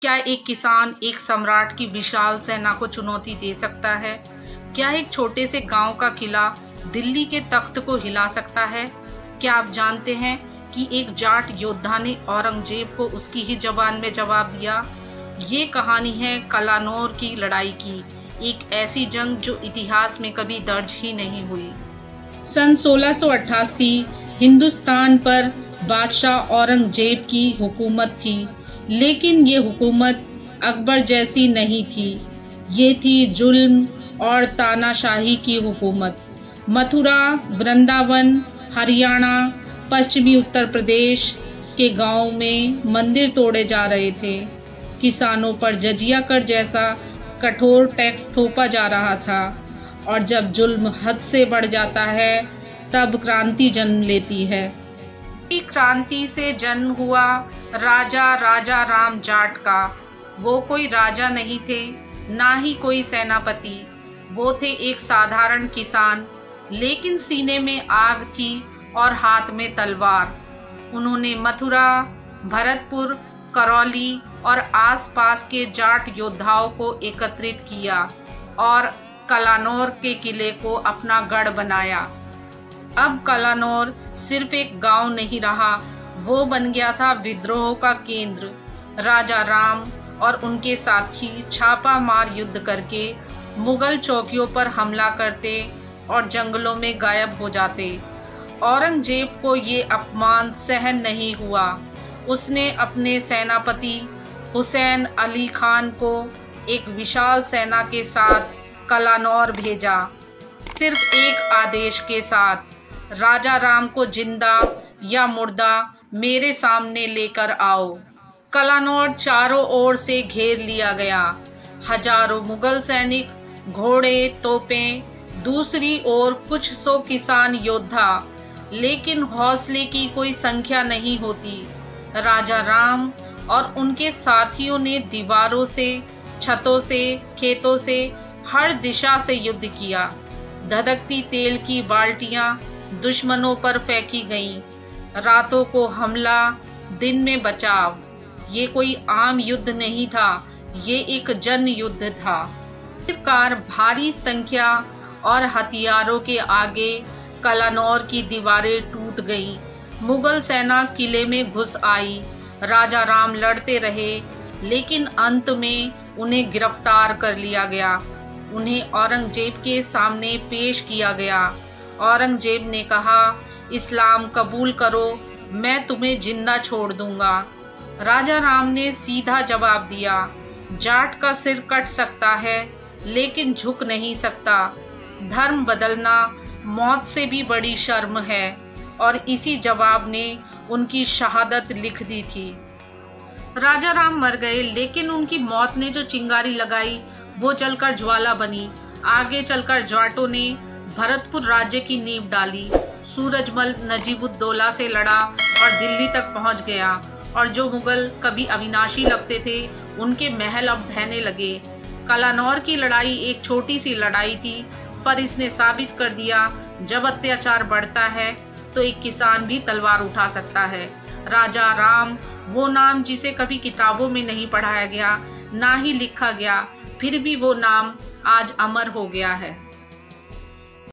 क्या एक किसान एक सम्राट की विशाल सेना को चुनौती दे सकता है? क्या एक छोटे से गांव का किला दिल्ली के तख्त को हिला सकता है? क्या आप जानते हैं कि एक जाट योद्धा ने औरंगजेब को उसकी ही जबान में जवाब दिया? ये कहानी है कलानौर की लड़ाई की, एक ऐसी जंग जो इतिहास में कभी दर्ज ही नहीं हुई। सन 1688 हिंदुस्तान पर बादशाह औरंगजेब की हुकूमत थी, लेकिन ये हुकूमत अकबर जैसी नहीं थी। ये थी जुल्म और तानाशाही की हुकूमत। मथुरा, वृंदावन, हरियाणा, पश्चिमी उत्तर प्रदेश के गांव में मंदिर तोड़े जा रहे थे। किसानों पर जजिया कर जैसा कठोर टैक्स थोपा जा रहा था, और जब जुल्म हद से बढ़ जाता है तब क्रांति जन्म लेती है। क्रांति से जन्म हुआ राजा राम जाट का। वो कोई राजा नहीं थे, ना ही कोई सेनापति। वो थे एक साधारण किसान, लेकिन सीने में आग थी और हाथ में तलवार। उन्होंने मथुरा, भरतपुर, करौली और आसपास के जाट योद्धाओं को एकत्रित किया और कलानौर के किले को अपना गढ़ बनाया। अब कलानौर सिर्फ एक गांव नहीं रहा, वो बन गया था विद्रोह का केंद्र। राजा राम और उनके साथी छापा मार युद्ध करके मुगल चौकियों पर हमला करते और जंगलों में गायब हो जाते। औरंगजेब को ये अपमान सहन नहीं हुआ। उसने अपने सेनापति हुसैन अली खान को एक विशाल सेना के साथ कलानौर भेजा, सिर्फ एक आदेश के साथ, राजा राम को जिंदा या मुर्दा मेरे सामने लेकर आओ। कलानौर चारों ओर से घेर लिया गया। हजारों मुगल सैनिक, घोड़े, तोपें, दूसरी ओर कुछ सौ किसान योद्धा, लेकिन हौसले की कोई संख्या नहीं होती। राजा राम और उनके साथियों ने दीवारों से, छतों से, खेतों से, हर दिशा से युद्ध किया। धधकती तेल की बाल्टियां दुश्मनों पर फेंकी गईं। रातों को हमला, दिन में बचाव। ये कोई आम युद्ध नहीं था, ये एक जन युद्ध था। आखिरकार भारी संख्या और हथियारों के आगे कलानौर की दीवारें टूट गईं। मुगल सेना किले में घुस आई। राजा राम लड़ते रहे, लेकिन अंत में उन्हें गिरफ्तार कर लिया गया। उन्हें औरंगजेब के सामने पेश किया गया। औरंगजेब ने कहा, इस्लाम कबूल करो, मैं तुम्हें जिंदा छोड़ दूंगा। राजा राम ने सीधा जवाब दिया, जाट का सिर कट सकता है, लेकिन झुक नहीं सकता। धर्म बदलना मौत से भी बड़ी शर्म है। और इसी जवाब ने उनकी शहादत लिख दी थी। राजा राम मर गए, लेकिन उनकी मौत ने जो चिंगारी लगाई वो जलकर ज्वाला बनी। आगे चलकर जाटों ने भरतपुर राज्य की नींव डाली। सूरजमल नजीबुद्दौला से लड़ा और दिल्ली तक पहुंच गया, और जो मुगल कभी अविनाशी लगते थे उनके महल अब ढहने लगे। कलानौर की लड़ाई एक छोटी सी लड़ाई थी, पर इसने साबित कर दिया, जब अत्याचार बढ़ता है तो एक किसान भी तलवार उठा सकता है। राजा राम, वो नाम जिसे कभी किताबों में नहीं पढ़ाया गया, ना ही लिखा गया, फिर भी वो नाम आज अमर हो गया है।